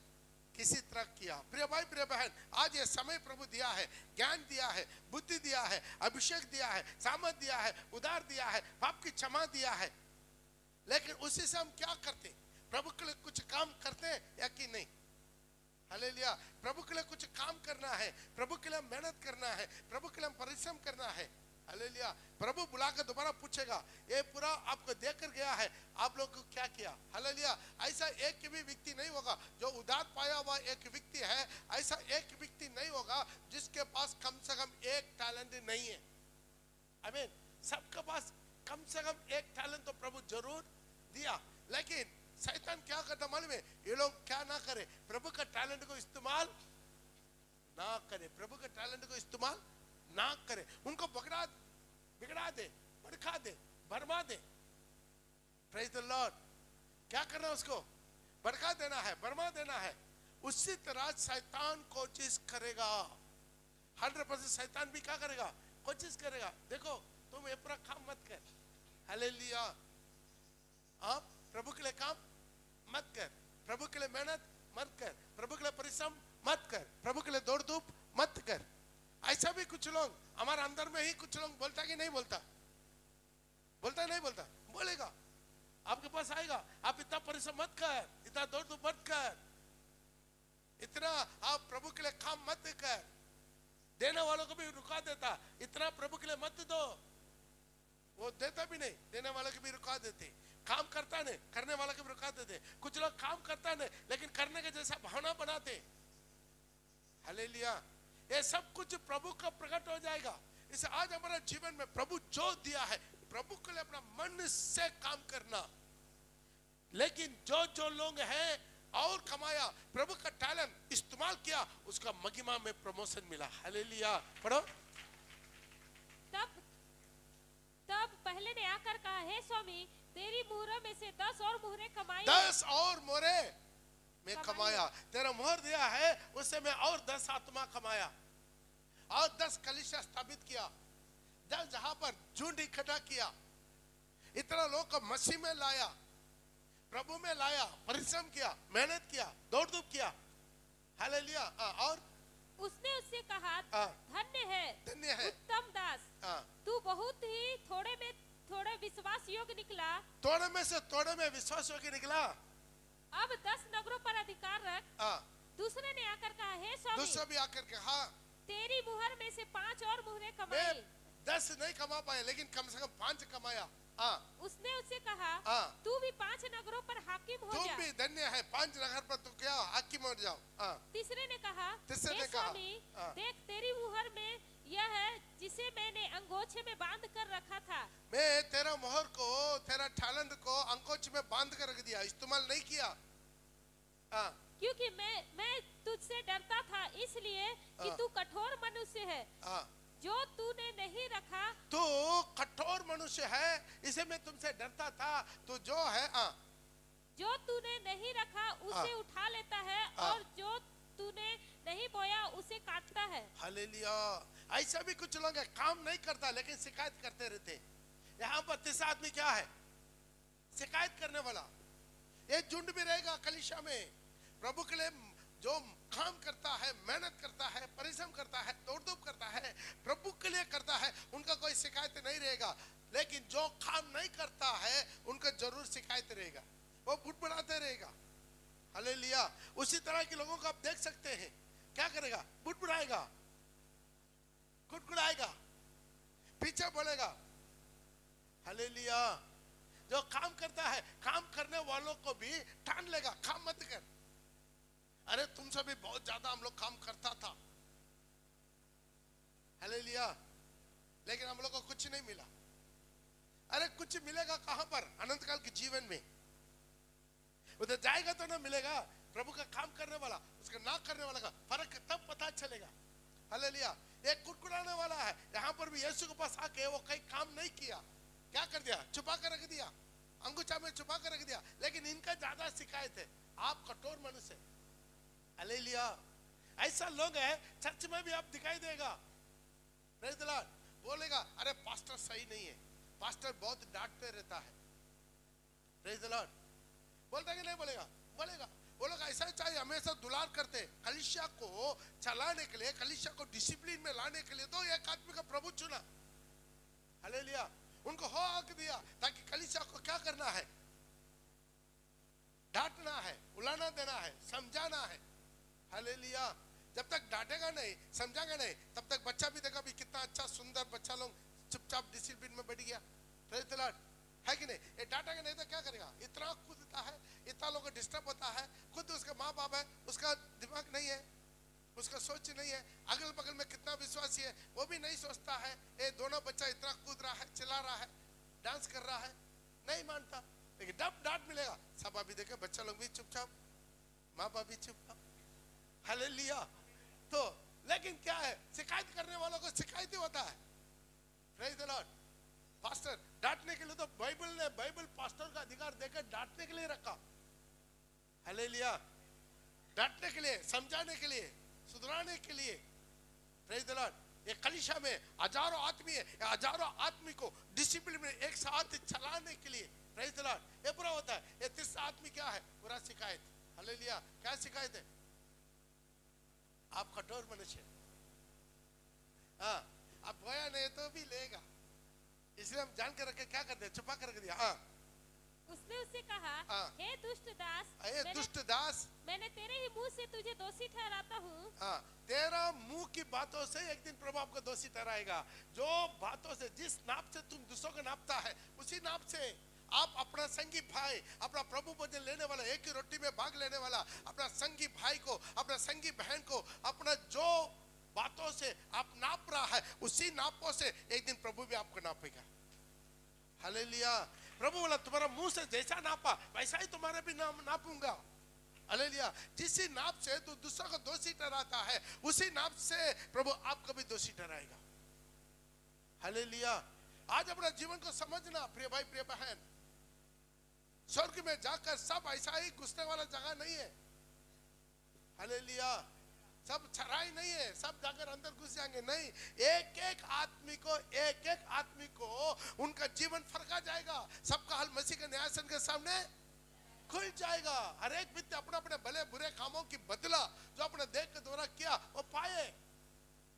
किसी तरह किया। प्रिय भाई प्रिय बहन, आज ये समय प्रभु दिया है, ज्ञान दिया है, बुद्धि दिया है, अभिषेक दिया है, सामर्थ दिया है, उदार दिया है, पाप की क्षमा दिया है, लेकिन उसी से हम क्या करते? प्रभु के लिए कुछ काम करते हैं या कि नहीं? हालेलुया। प्रभु के लिए कुछ काम करना है, प्रभु के लिए मेहनत करना है, प्रभु के लिए परिश्रम करना है। हालेलुया। प्रभु बुलाकर दोबारा पूछेगा, ये पूरा आपको देकर गया है, आप लोग को क्या किया? हालेलुया। ऐसा एक भी व्यक्ति नहीं होगा जो उदार पाया हुआ एक व्यक्ति है, ऐसा एक व्यक्ति नहीं होगा जिसके पास कम से कम एक टैलेंट नहीं है। आमीन। सबके पास कम से कम एक टैलेंट तो प्रभु जरूर दिया, लेकिन शैतान क्या करता मालूम है? ये लोग क्या ना करे, प्रभु का टैलेंट को इस्तेमाल ना करे, प्रभु के टैलेंट को इस्तेमाल ना करे, उनको बिगड़ा दे, भड़का दे, भरमा दे। Praise the Lord. क्या करना उसको? भड़का देना है, भरमा देना है। उसी तरह शैतान कोशिश करेगा, 100% शैतान भी क्या करेगा? कोशिश करेगा। देखो तुम ये पूरा काम मत कर, हालेलुया। आप प्रभु के लिए काम मत कर, प्रभु के लिए मेहनत मत कर, प्रभु के लिए परिश्रम मत कर, प्रभु के लिए दौड़ धूप मत कर। ऐसा भी कुछ लोग हमारे अंदर में ही कुछ लोग बोलता कि नहीं बोलता? बोलता नहीं बोलता? बोलेगा, आपके पास आएगा, आप इतना परिश्रम मत कर, इतना दौड़ धूप मत कर, इतना आप प्रभु के लिए काम मत कर। देने वालों को भी रुका देता, इतना प्रभु के लिए मत दो, वो देता भी नहीं, देने वालों को भी रुका देते। काम करता नहीं, करने वाला को भी रुका देते। कुछ लोग काम करता नहीं लेकिन करने के जैसा भावना बनाते। हालेलुया। ये सब कुछ प्रभु का प्रकट हो जाएगा। इसे आज हमारे जीवन में प्रभु जो दिया है, प्रभु के लिए अपना मन से काम करना। लेकिन जो लोग हैं और कमाया, प्रभु का टैलेंट इस्तेमाल किया, उसका महिमा में प्रमोशन मिला। हालेलुया। पढ़ो। तब पहले ने आकर कहा, हे स्वामी, तेरी मुहरों में से 10 और मुहरें कमाई। 10 और मोहरे में कमाया। तेरा मोहर दिया है, उससे मैं और 10 आत्मा कमाया और 10 कलीसिया स्थापित किया, 10 जहां पर झुंड इकट्ठा किया, इतना लोग को मसीह में लाया, प्रभु में लाया, परिश्रम किया, मेहनत किया, दौड़ धूप किया। हालेलुया। और उसने उससे कहा, धन्य है उत्तम दास, तू बहुत ही थोड़े विश्वास योग्य निकला। थोड़े में से थोड़े में विश्वास योग्य निकला। अब 10 नगरों पर अधिकार रख। दूसरे ने आकर कहा, हे स्वामी, दूसरा भी आकर कहा, तेरी मुहर में से 5 और मुहरें कमाई। 10 नहीं कमा पाए लेकिन कम से कम 5 कमाया। उसने उससे कहा, तू भी 5 नगरों पर हाकिम हो जा। तुम भी धन्य है, 5 नगर पर तू क्या हाकिम हो जाओ। तीसरे ने कहा, स्वामी, देख तेरी मुहर में यह है जिसे मैंने अंगोछे में बांध कर रखा था। मैं तेरा मोहर को, तेरा टैलेंट को अंगोछे में बांध कर रख दिया, इस्तेमाल नहीं किया। क्योंकि मैं तुझसे डरता था, इसलिए कि तू कठोर मनुष्य है, जो तूने नहीं रखा। तू कठोर मनुष्य है, इसे मैं तुमसे डरता था। तो जो है जो तूने नहीं रखा उसे उठा लेता है, और जो तूने नहीं बोया उसे काटता है। हालेलुया। ऐसा भी कुछ लोग काम नहीं करता लेकिन शिकायत करते रहते। यहाँ पर तीसरा आदमी क्या है? शिकायत करने वाला। ये झुंड भी रहेगा कलीसिया में। प्रभु के लिए जो काम करता है, मेहनत करता है, परिश्रम करता है, दौड़ धूप करता है, प्रभु के लिए करता है, उनका कोई शिकायत नहीं रहेगा। लेकिन जो काम नहीं करता है उनका जरूर शिकायत रहेगा, वो बुड़बुड़ाते रहेगा। हालेलुया। उसी तरह के लोगों को आप देख सकते हैं, क्या करेगा? बुड़बुड़ाएगा, कुड़कुड़ाएगा, पीछे बोलेगा। हालेलुया। जो काम करता है, काम करने वालों को भी ठान लेगा, काम मत कर। अरे तुमसे भी बहुत ज्यादा हम लोग काम करता था। हालेलुया। लेकिन हम लोग को कुछ नहीं मिला। अरे कुछ मिलेगा कहां पर? अनंत काल के जीवन में उधर जाएगा तो ना मिलेगा। प्रभु का काम करने वाला, उसका ना करने वाला का फर्क तब पता चलेगा। हालेलुया। एक कुड़कुड़ाने वाला है, यहाँ पर भी यीशु के पास आके वो कहीं काम नहीं किया, क्या कर दिया? छुपा कर रख दिया, अंगूठा में छुपा कर रख दिया। लेकिन इनका ज्यादा शिकायत है, आप कठोर मनुष्य। हालेलुया। ऐसा लोग है, चर्च में भी आप दिखाई देगा। Praise the Lord. बोलेगा, अरे पास्टर सही नहीं है, पास्टर बहुत डांटते रहता है। Praise the Lord. बोलता है कि नहीं बोलेगा? बोलेगा। वो लोग ऐसा चाहिए, हमेशा दुलार करते कलीसिया को चलाने के लिए, कलीसिया को डिसिप्लिन में लाने के लिए। तो एक आदमी का प्रभु चुना, हालेलुया, उनको हक दिया ताकि कलीसिया को क्या करना है? डांटना है, उलाना देना है, समझाना है, हालेलुया। जब तक डांटेगा नहीं, समझाएगा नहीं, तब तक बच्चा भी देखा भी कितना अच्छा सुंदर बच्चा लोग चुपचाप डिसिप्लिन में बैठ गया, प्रेज द लॉर्ड, है कि नहीं? ये डांटेगा नहीं तो क्या करेगा? इतना कूदता है, इतना लोगों को डिस्टर्ब होता है। खुद उसके माँ बाप है, उसका दिमाग नहीं है, उसका सोच नहीं है, अगल बगल में कितना विश्वासी है वो भी नहीं सोचता है। ये दोनों बच्चा इतना कूद रहा है, चिल्ला रहा है, डांस कर रहा है, नहीं मानता। लेकिन जब डांट मिलेगा, सब अभी देखे बच्चा लोग भी चुपचाप, माँ बाप भी चुपचाप, हालेलुया। तो लेकिन क्या है, शिकायत करने वालों को शिकायत ही होता है, प्रेज द लॉर्ड। पास्टर डांटने के लिए तो बाइबल ने, बाइबल पास्टर का अधिकार देकर डांटने के लिए रखा, हालेलुया, डांटने के लिए, समझाने के लिए, सुधराने के लिए, प्रेज द लॉर्ड। ये कलीसिया में हजारों आदमी है, हजारों आदमी को डिसिप्लिन में एक साथ चलाने के लिए, प्रेज द लॉर्ड। ये बुरा होता है। ये तीसरा आदमी क्या है? बुरा शिकायत, हालेलुया। क्या शिकायत है? आप कठोर मनुष्य, हाँ, आप बोया नहीं तो भी लेगा, इसलिए हम जान कर रखे, क्या करते हैं? छुपा कर दिया। हाँ, उसने उससे कहा, हे दुष्ट दास, दुष्ट दास, मैंने तेरे ही मुंह से तुझे दोषी ठहराता हूँ। हाँ, तेरा मुंह की बातों से एक दिन प्रभु आपको दोषी ठहराएगा। जो बातों से, जिस नाप से तुम दूसरों को नापता है, उसी नाप से आप अपना संगी भाई, अपना प्रभु भोजन लेने वाला, एक ही रोटी में भाग लेने वाला अपना संगी भाई को, अपना संगी बहन को, अपना जो बातों से आप नाप रहा है, उसी नापों से एक दिन प्रभु भी आपको नापेगा, हालेलुया। प्रभु बोला तुम्हारा मुंह से जैसा नापा वैसा ही तुम्हारे भी नापूंगा, हालेलुया। जिस नाप से तू दूसरा को दोषी ठहराता है, उसी नाप से प्रभु आपको भी दोषी ठहराएगा, हालेलुया। आज अपना जीवन को समझना प्रिय भाई, प्रिय बहन, स्वर्ग में जाकर सब ऐसा ही घुसने वाला जगह नहीं है, हालेलुया। सब छराई नहीं है, सब जाकर अंदर घुस जाएंगे, नहीं। एक एक आदमी को, एक एक आदमी को उनका जीवन फरका जाएगा। सबका हाल मसीह के न्यायासन के सामने खुल जाएगा। हर एक व्यक्ति अपने अपने भले बुरे कामों की बदला जो अपने देह के द्वारा किया वो पाए।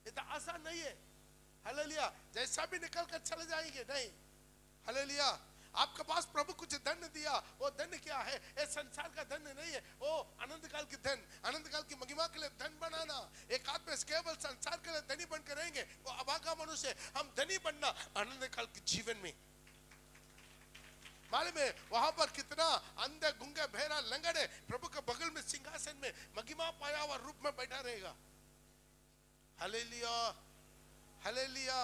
इतना आसान नहीं है, हालेलुया। जैसा भी निकल कर चले जाएंगे, नहीं, हालेलुया। आपके पास प्रभु कुछ धन दिया, वो धन क्या है? ये संसार का धन नहीं है, वो अनंत काल की धन, अनंत काल की महिमा के लिए धन बनाना। एक आदमी केवल संसार के लिए धनी बनकर रहेंगे, वो अभागा मनुष्य। हम धनी बनना अनंत काल के जीवन में, मालूम है वहां पर कितना अंधे, गुंगे, बहरा, लंगड़े प्रभु के बगल में सिंहासन में महिमा पाया हुआ रूप में बैठा रहेगा, हालेलुया, हालेलुया।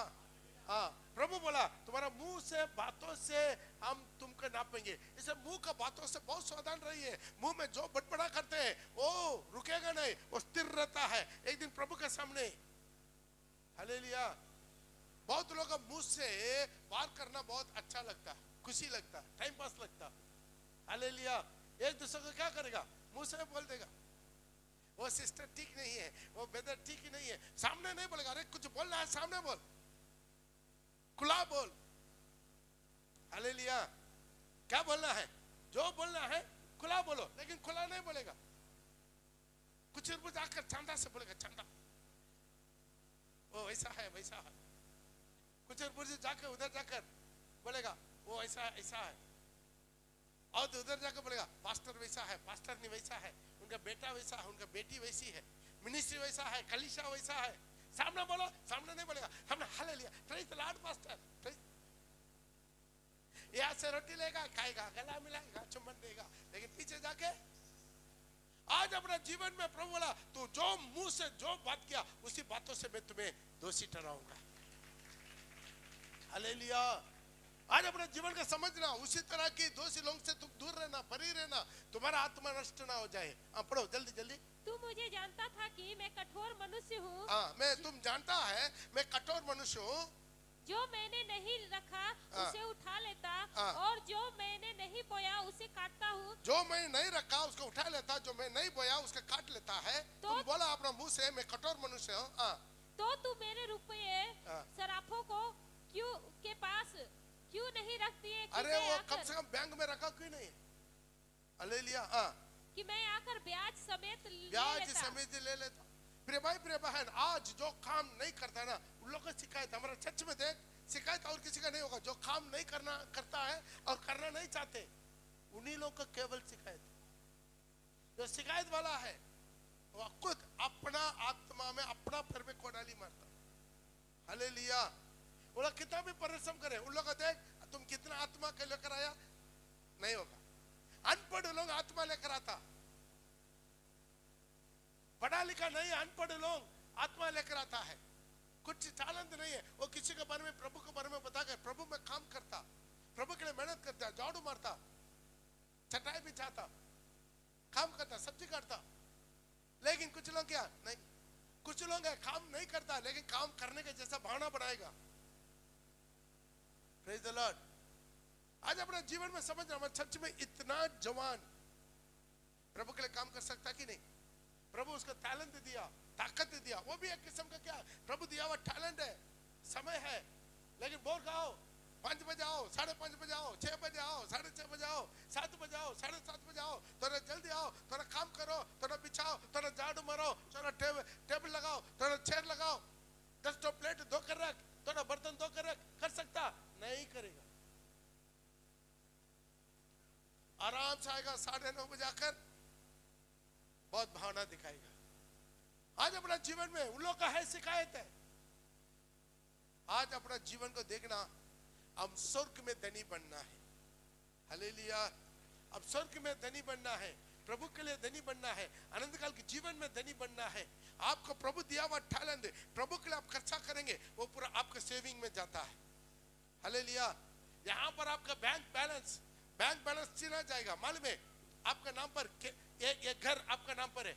हाँ, प्रभु बोला तुम्हारा मुंह से, बातों से हम तुमको नापेंगे। इसे मुंह का बातों से बहुत सावधान रहिए। मुंह में जो बड़बड़ा करते हैं वो रुकेगा नहीं, वो स्थिर रहता है एक दिन प्रभु के सामने, हालेलुया। बहुत लोगों का मुंह से बात करना बहुत अच्छा लगता है, खुशी लगता है, टाइम पास लगता है, हालेलुया। एक दूसरे को क्या करेगा? मुंह से बोल देगा, वो सिस्टर ठीक नहीं है, वो ब्रदर ठीक ही नहीं है। सामने नहीं बोलेगा, अरे कुछ बोलना है सामने बोल, खुला बोल, हालेलुया। क्या बोलना है? जो बोलना है खुला बोलो, लेकिन खुला नहीं बोलेगा। कुछ जाकर चंदा से बोलेगा, चंदा, वो ऐसा है वैसा है। कुछ जाकर उधर जाकर बोलेगा वो ऐसा ऐसा है, और उधर जाकर बोलेगा पास्टर वैसा है, पास्टर नहीं वैसा है, उनका बेटा वैसा है, उनका बेटी वैसी है, मिनिस्ट्री वैसा है, कलीसिया वैसा है। सामने बोलो, सामने नहीं बोलेगा, सामने hallelujah, praise the Lord pastor. यहाँ से रोटी लेगा, खाएगा, गला मिलाएगा, चुम्बन देगा, लेकिन पीछे जाके आज अपना जीवन में प्रभु बोला तू जो मुंह से जो बात किया उसी बातों से मैं तुम्हें दोषी ठहराऊंगा, हालेलुया। आज अपने जीवन का समझना, उसी तरह की दोषी लोगों से तुम दूर रहना, परी रहना, तुम्हारा आत्मा नष्ट ना हो जाए। पढ़ो जल्दी जल्दी। तू मुझे जानता था कि मैं कठोर मनुष्य हूँ। मैं, तुम जानता है मैं कठोर मनुष्य हूँ। जो मैंने नहीं रखा उसे उठा लेता, और जो मैंने नहीं बोया उसे काटता हूँ। जो मैंने नहीं रखा उसको उठा लेता, जो मैं नहीं बोया उसका काट लेता है। तो तुम बोला अपना मुंह से मैं कठोर मनुष्य हूँ। तो तू मेरे रुपये सराफों को क्यों नहीं रखती है कि अरे मैं वो आकर, कम से कम बैंक में रखा क्यों नहीं? हालेलुया। हाँ, कि मैं आकर ब्याज समेत ले ब्याज लेता। समेत ले लेता। प्रिय भाई प्रिय बहन, आज जो काम नहीं करता ना, उन लोगों को शिकायत, हमारा चर्च में देख, शिकायत और किसी का नहीं होगा। जो काम नहीं करता है और करना नहीं चाहते, उन्हीं लोगों का केवल शिकायत। जो शिकायत वाला है वो खुद अपना आत्मा में अपना पैर में कोडाली मारता। हालेलुया। वो लोग कितना भी परिश्रम करे, उन लोगों को देख, तुम कितना आत्मा के लेकर आया, नहीं होगा। अनपढ़ लोग आत्मा लेकर आता, पढ़ा लिखा नहीं, अनपढ़ लोग आत्मा लेकर आता है। कुछ टैलेंट नहीं है, वो किसी के बारे में, प्रभु के बारे में बता कर, प्रभु में काम करता, प्रभु के लिए मेहनत करता, झाड़ू मारता, चटाई बिछाता, काम करता, सब्जी काटता। लेकिन कुछ लोग क्या नहीं, कुछ लोग काम नहीं करता लेकिन काम करने के जैसा बहाना बनाएगा। Praise the Lord. आज अपने जीवन में समझ रहा, हमारे चर्च में इतना जवान प्रभु के लिए काम कर सकता कि नहीं? प्रभु उसको टैलेंट दिया, ताकत दिया, वो भी एक किस्म का क्या, प्रभु दिया हुआ टैलेंट है, समय है। लेकिन बोल का आओ, 5 बजे आओ, 5:30 बजे आओ, 6 बजे आओ, 6:30 बजे आओ, 7 बजे आओ, 7:30 बजे आओ, थोड़ा जल्दी आओ, थोड़ा काम करो, थोड़ा बिछाओ, थोड़ा झाड़ू मारो, थोड़ा टेबल लगाओ, थोड़ा चेयर लगाओ, 10 प्लेट धो कर रख, थोड़ा बर्तन धो कर रख। कर सकता नहीं, करेगा। आराम से आएगा, 9:30 बजे आकर बहुत भावना दिखाएगा। आज अपना जीवन में उन लोग का है शिकायत है। आज अपना जीवन को देखना, हम स्वर्ग में धनी बनना है। हालेलुया। अब स्वर्ग में धनी बनना है, प्रभु के लिए धनी बनना है, अनंत काल के जीवन में धनी बनना है। आपको प्रभु दिया हुआ टैलेंट, प्रभु के लिए आप खर्चा करेंगे, वो पूरा आपके सेविंग में जाता है। हालेलुया। यहाँ पर आपका बैंक बैलेंस चिना जाएगा। मालूम है, आपका नाम पर ये घर आपका नाम पर है,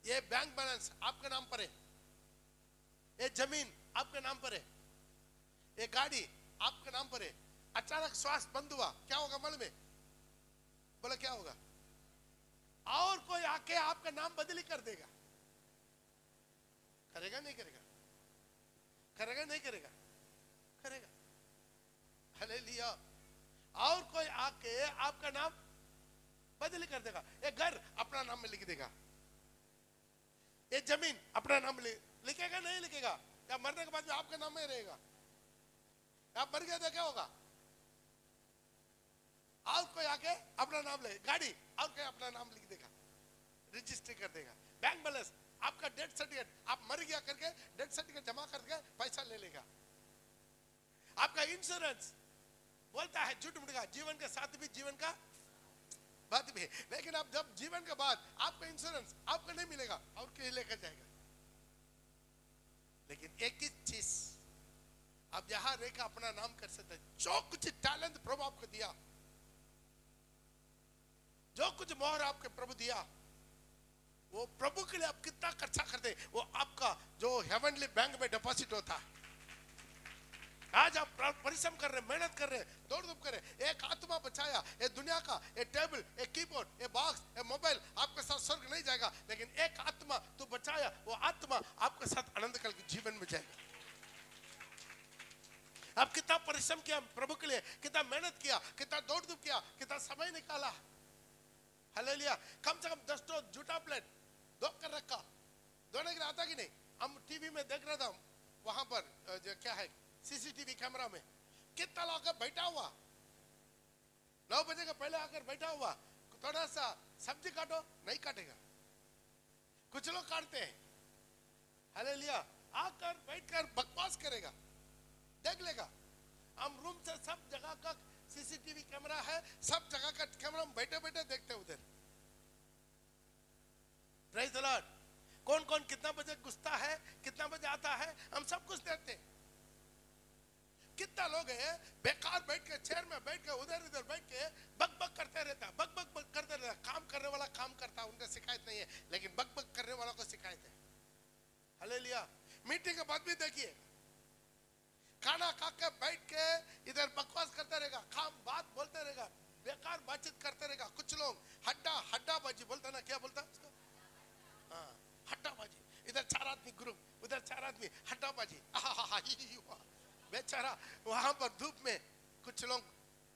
ये बैंक बैलेंस आपका नाम पर है, ये जमीन आपके नाम पर है, ये गाड़ी आपके नाम पर है। अचानक स्वास्थ्य बंद हुआ, क्या होगा मालूम है? बोला क्या होगा? और कोई आके आपका नाम बदली कर देगा। करेगा नहीं करेगा? करेगा नहीं करेगा? करेगा। हालेलुया। और कोई आके आपका नाम बदली कर देगा। ये घर अपना नाम में लिख देगा, ये जमीन अपना नाम लिखेगा नहीं लिखेगा? या मरने के बाद भी आपके नाम में रहेगा? आप मर गए तो क्या होगा? और कोई आके अपना नाम ले, गाड़ी और कोई अपना नाम लिख देगा, रजिस्ट्री कर देगा। बैंक बैलेंस आपका डेथ सर्टिफिकेट, आप मर गया करके डेथ सर्टिफिकेट जमा करके पैसा ले लेगा। आपका इंश्योरेंस बोलता है झूठ मूठ का, जीवन के साथ भी जीवन का बात भी है, लेकिन आप जब जीवन के बाद आपका इंश्योरेंस आपको नहीं मिलेगा और कोई लेकर जाएगा। लेकिन एक ही चीज आप यहां रहकर अपना नाम कर सकते हैं। जो कुछ टैलेंट प्रभु आपको दिया, जो कुछ मोहर आपके प्रभु दिया, वो प्रभु के लिए आप कितना खर्चा करते, वो आपका जो हेवनली बैंक में डिपॉजिट होता है। आज आप परिश्रम कर रहे, मेहनत कर रहे, दौड़ धूप कर रहे, एक आत्मा बचाया, ये दुनिया का ये टेबल, ये कीबोर्ड, ये बॉक्स, ये मोबाइल आपके साथ स्वर्ग नहीं जाएगा, लेकिन एक आत्मा तू बचाया, वो आत्मा आपके साथ अनंत काल के जीवन में जाएगा। आप कितना परिश्रम किया प्रभु के लिए, कितना मेहनत किया, कितना दौड़ धूप किया, कितना समय निकाला। हालेलुया। कम से कम 10 जूठा प्लेट धो कर रखा, धोने के लिए आता कि नहीं? हम टीवी में देख रहा था, वहां पर जो क्या है सीसीटीवी कैमरा में कितना लोग बैठा हुआ, 9 बजे के पहले आकर बैठा हुआ, थोड़ा सा सब्जी काटो, नहीं काटेगा। कुछ लोग काटते हैं, हालेलुया, आकर बैठकर बकवास करेगा, देख लेगा। हम रूम से सब जगह का सीसीटीवी कैमरा है, सब जगह का कैमरा हम बैठे बैठे देखते हैं उधर। Praise the Lord. कौन कौन कितना बजे घुसता है, कितना बजे आता है, हम सब कुछ देखते हैं। कितना लोग हैं बेकार बैठ के चेयर में बैठ के उधर इधर बैठ के बक बक करते रहता, बक बक करते रहता। काम करने वाला काम करता, उनका शिकायत नहीं है, लेकिन बक बक करने वालों को शिकायत है। हालेलुया। मीटिंग के बाद भी देखिए, खाना खा के बैठ के इधर बकवास करते रहेगा, काम बात बोलते रहेगा, बेकार बातचीत करते रहेगा। कुछ लोग हड्डाबाजी बोलता ना, क्या बोलता उसको? हाँ, हड्डाबाजी। इधर 4 आदमी ग्रुप, उधर 4 आदमी, हड्डाबाजी। बेचारा वहां पर धूप में, कुछ लोग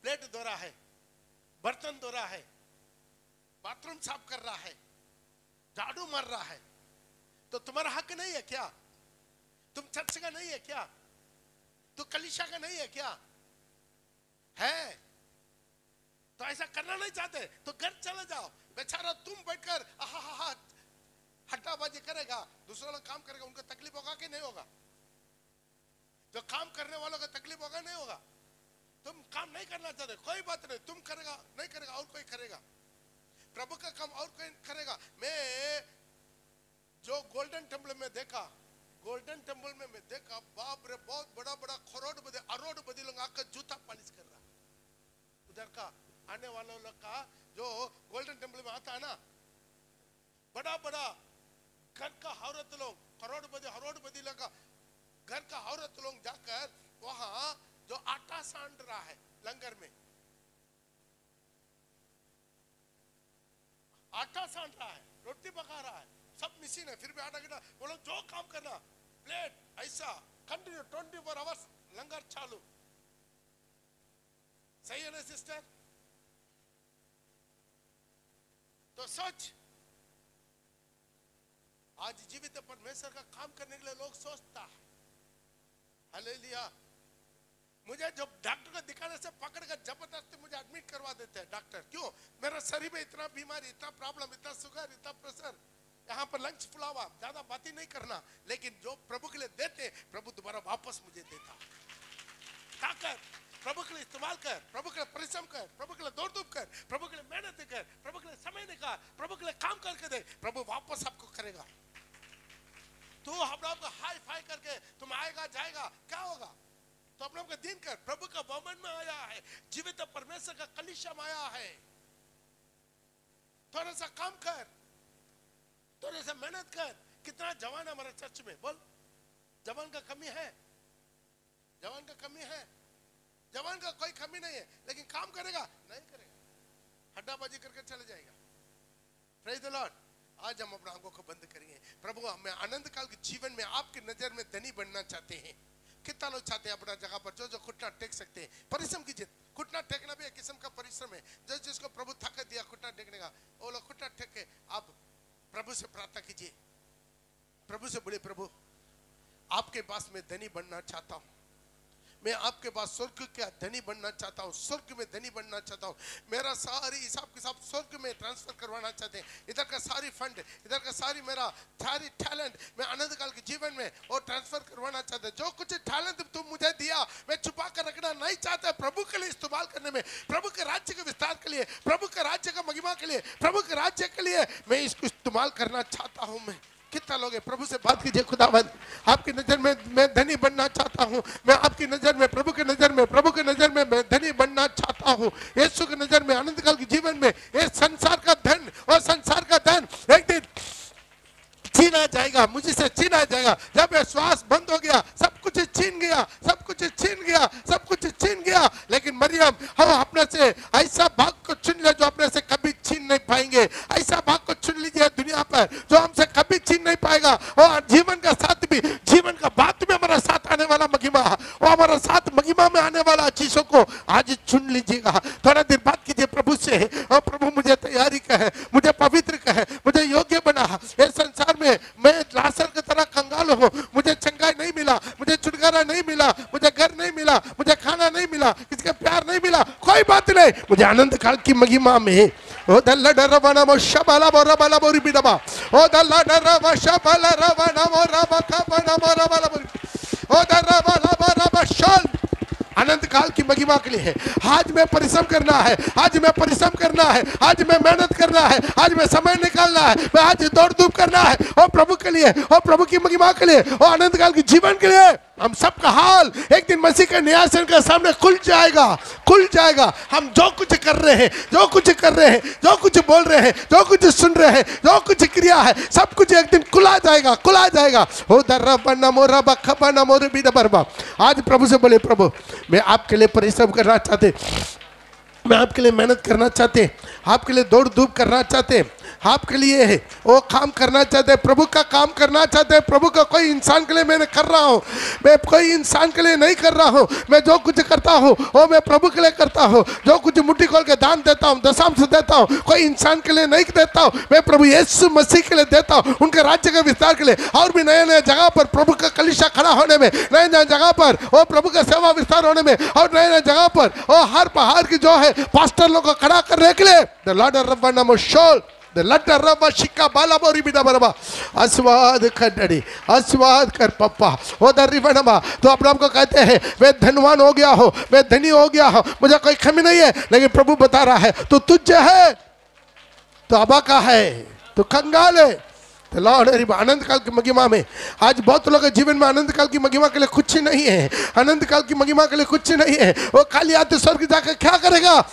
प्लेट धो रहा है, बर्तन धो रहा है, बाथरूम साफ कर रहा है, झाड़ू मार रहा है। तो तुम्हारा हक नहीं है क्या? तुम चर्च का नहीं है क्या? तो कलीसिया का नहीं है क्या? है तो ऐसा करना नहीं चाहते तो घर चले जाओ। बेचारा तुम बैठकर हट्टाबाजी करेगा, दूसरा लोग काम करेगा, उनको तकलीफ होगा कि नहीं होगा? जो काम करने वालों को तकलीफ होगा नहीं होगा? तुम काम नहीं करना चाहते, कोई बात नहीं, तुम करेगा नहीं करेगा और कोई करेगा, प्रभु का काम और कोई करेगा। मैं जो गोल्डन टेम्पल में देखा, गोल्डन टेम्पल में मैं देखा, बाप रे, बहुत बड़ा बड़ा अरोड़पति लोग आकर जूता पॉलिश कर रहा। उधर का आने वालों लोग का जो गोल्डन टेम्पल में आता है ना, बड़ा बड़ा घर का औरत लोग, करोड़पति लोग का घर का औरत लोग जाकर वहां जो आटा सान रहा है लंगर में, आटा सान रहा है, रोटी पका रहा है, सब मशीन है, फिर भी आटा गिटा, वो लोग जो काम करना, प्लेट ऐसा कंटिन्यू 24 आवर्स लंगर चालू। सही है ना सिस्टर? तो सोच, आज जीवित परमेश्वर का काम करने के लिए लोग सोचता है। हालेलुया। मुझे जो डॉक्टर को दिखाने से पकड़कर जबरदस्ती मुझे एडमिट करवा देते हैं डॉक्टर। क्यों? मेरा शरीर में इतना बीमारी, इतना प्रॉब्लम, इतना शुगर, इतना प्रेशर, यहाँ पर लंग्स फुला हुआ, ज्यादा बात ही नहीं करना, लेकिन जो प्रभु के लिए देते, प्रभु दोबारा वापस मुझे देता। ताकत प्रभु के लिए इस्तेमाल कर, प्रभु के लिए परिश्रम कर, प्रभु के लिए दौड़ धूप कर, प्रभु के लिए मेहनत कर, प्रभु के लिए समय निकाल, प्रभु के लिए काम करके दे, प्रभु वापस आपको करेगा। तू अपने आप को हाई फाई करके तुम आएगा जाएगा, क्या होगा? तो अपने आप को दिन कर, प्रभु का भवन में आया है, जीवित परमेश्वर का कलीसिया में आया है, थोड़ा सा काम कर, थोड़ा सा मेहनत कर। कितना जवान है हमारे चर्च में, बोल। जवान का कमी है? जवान का कमी है? जवान का कोई कमी नहीं है, लेकिन काम करेगा नहीं करेगा, हड्डाबाजी करके चले जाएगा। Praise the Lord. आज हम अपना आंखों को बंद करेंगे। प्रभु, हमें आनंद काल के जीवन में आपकी नजर में धनी बनना चाहते हैं। कितना लोग चाहते हैं अपना जगह पर जो घुटना टेक सकते हैं? परिश्रम कीजिए। घुटना टेकना भी एक किस्म का परिश्रम है। जिसको प्रभु ताकत दिया घुटना टेकने का, वो लोग घुटना टेक के आप प्रभु से प्रार्थना कीजिए। प्रभु से बोले, प्रभु आपके पास में धनी बनना चाहता हूँ, मैं आपके पास स्वर्ग का धनी बनना चाहता हूँ, स्वर्ग में धनी बनना चाहता हूँ। मेरा सारी हिसाब किताब स्वर्ग में ट्रांसफर करवाना चाहते हैं। इधर का सारी फंड, इधर का सारी मेरा सारी टैलेंट मैं आनंद काल के जीवन में और ट्रांसफर करवाना चाहते हैं। जो कुछ टैलेंट तुम मुझे दिया, मैं छुपा कर रखना नहीं चाहता। प्रभु के लिए इस्तेमाल करने में, प्रभु के राज्य के विस्तार के लिए, प्रभु के राज्य का महिमा के लिए, प्रभु के राज्य के लिए मैं इसको इस्तेमाल करना चाहता हूँ। मैं कितना लोग हैं? प्रभु से बात कीजिए। खुदावंद, आपकी नजर में मैं धनी बनना चाहता हूँ। मैं आपकी नजर में, प्रभु के नजर में, प्रभु के नजर में मैं धनी बनना चाहता हूँ। यीशु के नजर में, आनंद काल के जीवन में ये संसार का धन और संसार का धन एक दिन छीना जाएगा, मुझे से छीना जाएगा। जब ये श्वास बंद हो गया, सब कुछ छीन गया, सब कुछ छीन गया, सब कुछ छीन गया। लेकिन मरियम, हम अपने से ऐसा भाग को चुन ले जो अपने से कभी छीन नहीं पाएंगे। ऐसा भाग को चुन लीजिए दुनिया पर जो हमसे कभी छीन नहीं पाएगा। और जीवन का साथ भी, जीवन का बात में हमारा साथ आने वाला महिमा, वो हमारा साथ महिमा में आने वाला चीजों को आज चुन लीजिएगा। थोड़ा देर बात कीजिए प्रभु से। और प्रभु मुझे तैयारी का है, मुझे पवित्र का है, मुझे योग्य बना। इस संसार में मैं लासर की तरह कंगाल हूँ, मुझे चंगाई नहीं मिला, मुझे छुटकारा नहीं मिला, मुझे घर नहीं मिला, मुझे खाना नहीं मिला, किसी का प्यार नहीं मिला, कोई बात नहीं। मुझे आनंद काल की महिमा में ओ दल्ला डरवाना मो शबाला बोरा बाला बोरी बिडबा, ओ दल्ला डरवा शबाला रवाना मोरा बका बना मोरा बाला बोरी, ओ दर्रा बाला बाला बशाल। आनंद काल की महिमा के लिए है। आज मैं परिश्रम करना है, आज मैं परिश्रम करना है, आज मैं मेहनत करना है, आज मैं समय निकालना है, मैं आज दौड़ धूप करना है और प्रभु के लिए, और प्रभु की महिमा के लिए, और आनंद काल के जीवन के लिए। हम सबका हाल एक दिन मसीह के न्यायासन के सामने खुल जाएगा, खुल जाएगा। हम जो कुछ कर रहे हैं, जो कुछ कर रहे हैं, जो कुछ बोल रहे हैं, जो कुछ सुन रहे हैं, जो कुछ क्रिया है, सब कुछ एक दिन खुला जाएगा, खुला जाएगा। ओ दर्रा बन्ना मोरा बखा बन्ना मोरे बीड़ा बरबा। आज प्रभु से बोले, प्रभु मैं आपके लिए परिश्रम करना चाहते, मैं आपके लिए मेहनत करना चाहते हैं, आपके लिए दौड़ धूप करना चाहते हैं, आपके लिए है वो काम करना चाहते हैं, प्रभु का काम करना चाहते हैं। प्रभु का कोई इंसान के लिए मैं कर रहा हूँ, मैं कोई इंसान के लिए नहीं कर रहा हूँ। मैं जो कुछ करता हूँ वो मैं प्रभु के लिए करता हूँ। जो कुछ मुट्ठी खोल के दान देता हूँ, दशांश देता हूँ, कोई इंसान के लिए नहीं देता हूँ, मैं प्रभु यीशु मसीह के लिए देता हूँ, उनके राज्य के विस्तार के लिए। और भी नए नए जगह पर प्रभु का कलीसिया खड़ा होने में, नए नए जगह पर वो प्रभु का सेवा विस्तार होने में, और नए नए जगह पर वो हर पहाड़ की जो है पास्टर लोग को खड़ा करने के लिए द लॉर्ड रब्बाना मोशोल द लॉर्ड रब्बा शिका बाला बोरी बिना बरबा आशीर्वाद कर डैडी, आशीर्वाद कर पप्पा वो दर्री बनबा। तो अपने आप को कहते हैं मैं धनवान हो गया हो, मैं धनी हो गया हो, मुझे कोई कमी नहीं है। लेकिन प्रभु बता रहा है तू तुझे है, तो अबा का है, तो कंगाल है। तो लॉर्ड अनंत काल की महिमा में आज बहुत लोगों के जीवन में अनंत काल की महिमा के लिए कुछ नहीं है, अनंत काल की महिमा के लिए कुछ नहीं है। वो खाली आते स्वर्ग जाकर क्या करेगा?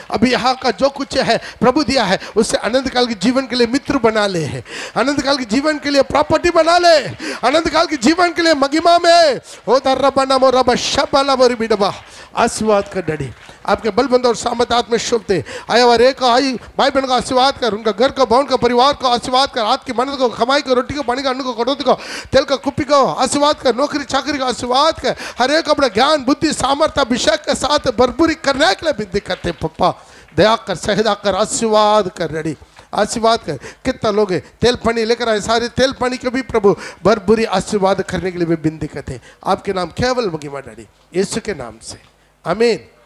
अभी यहाँ का जो कुछ है प्रभु दिया है उससे अनंत काल के जीवन के लिए मित्र बना ले, है अनंत काल के जीवन के लिए प्रॉपर्टी बना ले, अनंत काल के जीवन के लिए महिमा में हो दर्रा आशीर्वाद कर डैडी। आपके बलबंद और सामर्थ हाथ में शोभते आया और एक आई भाई बहन का आशीर्वाद कर, उनका घर का भवन का परिवार को आशीर्वाद कर, हाथ की मेहनत को, कमाई को, रोटी को, पानी का, अन्न को, कटौती को, तेल का कुप्पी को आशीर्वाद कर, नौकरी चाकरी का आशीर्वाद कर। हर एक अपना ज्ञान बुद्धि सामर्थ्य अभिषेक के साथ भरपूरी करने के लिए विनती करते। पप्पा दया कर, सहदा कर, आशीर्वाद कर रेडी, आशीर्वाद कर। कितना लोग हैं तेल पानी लेकर आए, सारे तेल पानी के भी प्रभु भरपूरी आशीर्वाद करने के लिए भी विनती करते। आपके नाम केवल महिमा डैडी, यीशु के नाम से आमीन।